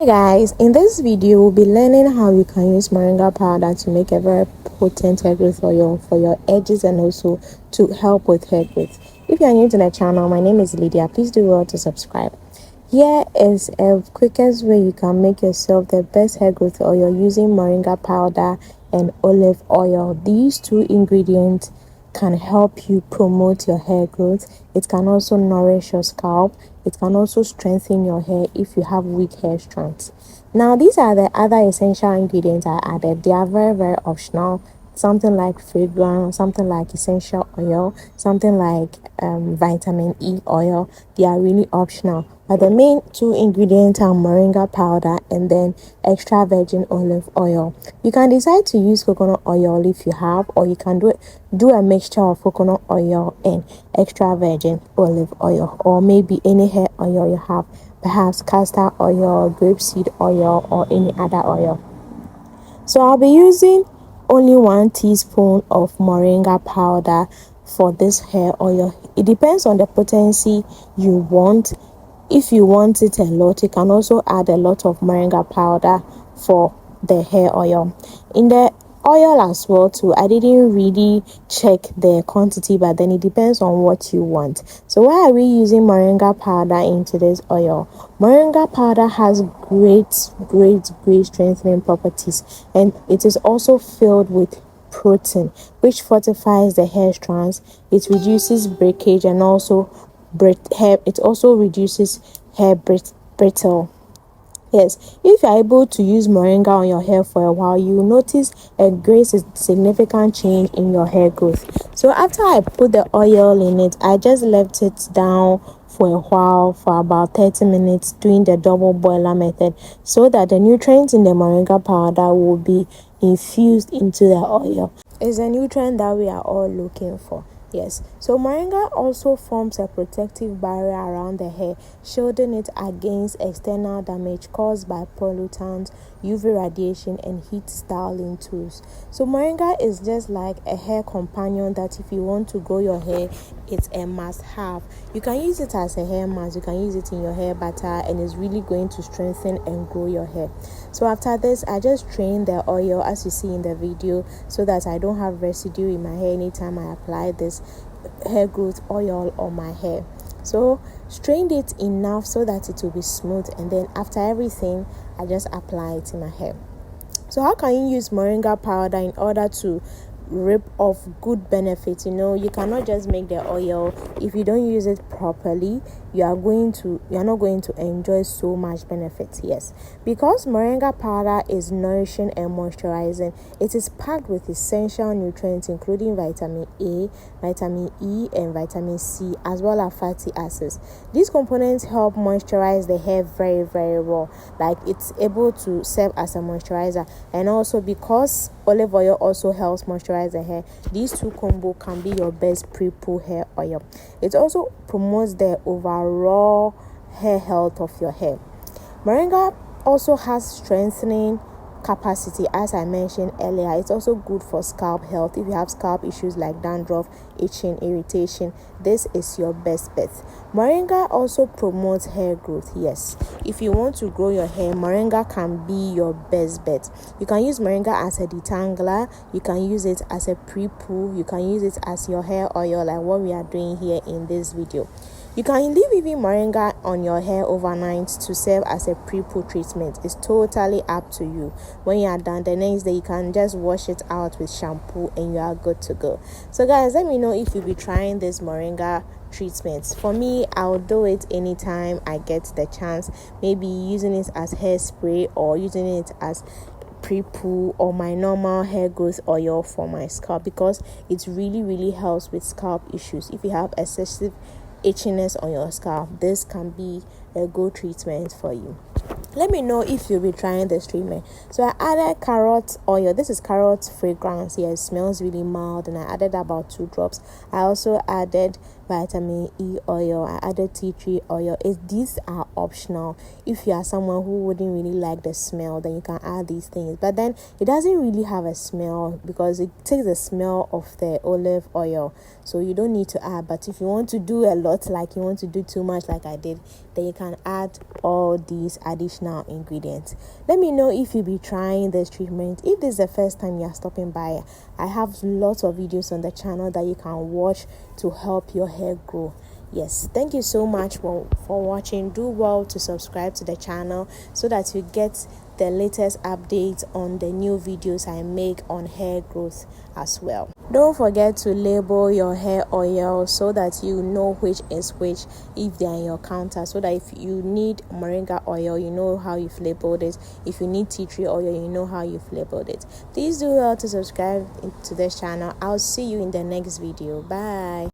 Hey guys, in this video we'll be learning how you can use moringa powder to make a very potent hair growth oil for your edges and also to help with hair growth. If you are new to the channel, my name is Lydia. Please do well to subscribe. Here is a quickest way you can make yourself the best hair growth oil using moringa powder and olive oil. These two ingredients can help you promote your hair growth. It can also nourish your scalp. It can also strengthen your hair if you have weak hair strands. Now, these are the other essential ingredients I added. They are very optional. Something like fragrance, something like essential oil, something like vitamin E oil. They are really optional. But the main two ingredients are moringa powder and then extra virgin olive oil. You can decide to use coconut oil if you have, or you can do a mixture of coconut oil and extra virgin olive oil, or maybe any hair oil you have, perhaps castor oil, grapeseed oil, or any other oil. So I'll be using only 1 teaspoon of moringa powder for this hair oil. It depends on the potency you want. If you want it a lot, you can also add a lot of moringa powder for the hair oil. In the oil as well too, I didn't really check the quantity, but then it depends on what you want. So why are we using moringa powder into this oil? Moringa powder has great strengthening properties, and it is also filled with protein, which fortifies the hair strands. It reduces breakage and also it also reduces hair brittle. Yes, if you're able to use moringa on your hair for a while, you will notice a great significant change in your hair growth. So after I put the oil in it, I just left it down for a while, for about 30 minutes, doing the double boiler method, so that the nutrients in the moringa powder will be infused into the oil. It's a nutrient that we are all looking for. Yes, so moringa also forms a protective barrier around the hair, shielding it against external damage caused by pollutants, UV radiation, and heat styling tools. So moringa is just like a hair companion that if you want to grow your hair, it's a must-have. You can use it as a hair mask, you can use it in your hair butter, and it's really going to strengthen and grow your hair. So after this, I just strain the oil as you see in the video, so that I don't have residue in my hair anytime I apply this hair growth oil on my hair. So strained it enough so that it will be smooth, and then after everything, I just apply it in my hair. So how can you use moringa powder in order to reap off good benefits? You cannot just make the oil. If you don't use it properly, you're not going to enjoy so much benefits. Yes, because moringa powder is nourishing and moisturizing, it is packed with essential nutrients including vitamin A, vitamin E, and vitamin C, as well as fatty acids. These components help moisturize the hair very well. Like, it's able to serve as a moisturizer, and also because olive oil also helps moisturize the hair, these two combo can be your best pre-poo hair oil. It also promotes the overall hair health of your hair. Moringa also has strengthening capacity, as I mentioned earlier. It's also good for scalp health. If you have scalp issues like dandruff, itching, irritation, this is your best bet. Moringa also promotes hair growth. Yes, if you want to grow your hair, moringa can be your best bet. You can use moringa as a detangler, you can use it as a pre-poo, you can use it as your hair oil, like what we are doing here in this video. You can leave even moringa on your hair overnight to serve as a pre-poo treatment. It's totally up to you. When you are done, the next day you can just wash it out with shampoo and you are good to go. So guys, let me know if you'll be trying this moringa treatments. For me, I'll do it anytime I get the chance, maybe using it as hairspray or using it as pre-poo or my normal hair growth oil for my scalp, because it really helps with scalp issues. If you have excessive itchiness on your scalp, this can be a good treatment for you. Let me know if you'll be trying this treatment. So I added carrot oil. This is carrot fragrance. Yeah, it smells really mild, and I added about 2 drops. I also added vitamin E oil. I added tea tree oil. These are optional. If you are someone who wouldn't really like the smell, then you can add these things. But then it doesn't really have a smell because it takes the smell of the olive oil. So you don't need to add. But if you want to do a lot, like you want to do too much like I did, then you can add all these additional ingredients. Let me know if you'll be trying this treatment. If this is the first time you're stopping by, I have lots of videos on the channel that you can watch to help your hair grow. Yes, thank you so much for watching. Do well to subscribe to the channel so that you get the latest updates on the new videos I make on hair growth as well. Don't forget to label your hair oil so that you know which is which if they are in your counter, so that if you need moringa oil, you know how you've labeled it. If you need tea tree oil, you know how you've labeled it. Please do well to subscribe to this channel. I'll see you in the next video. Bye.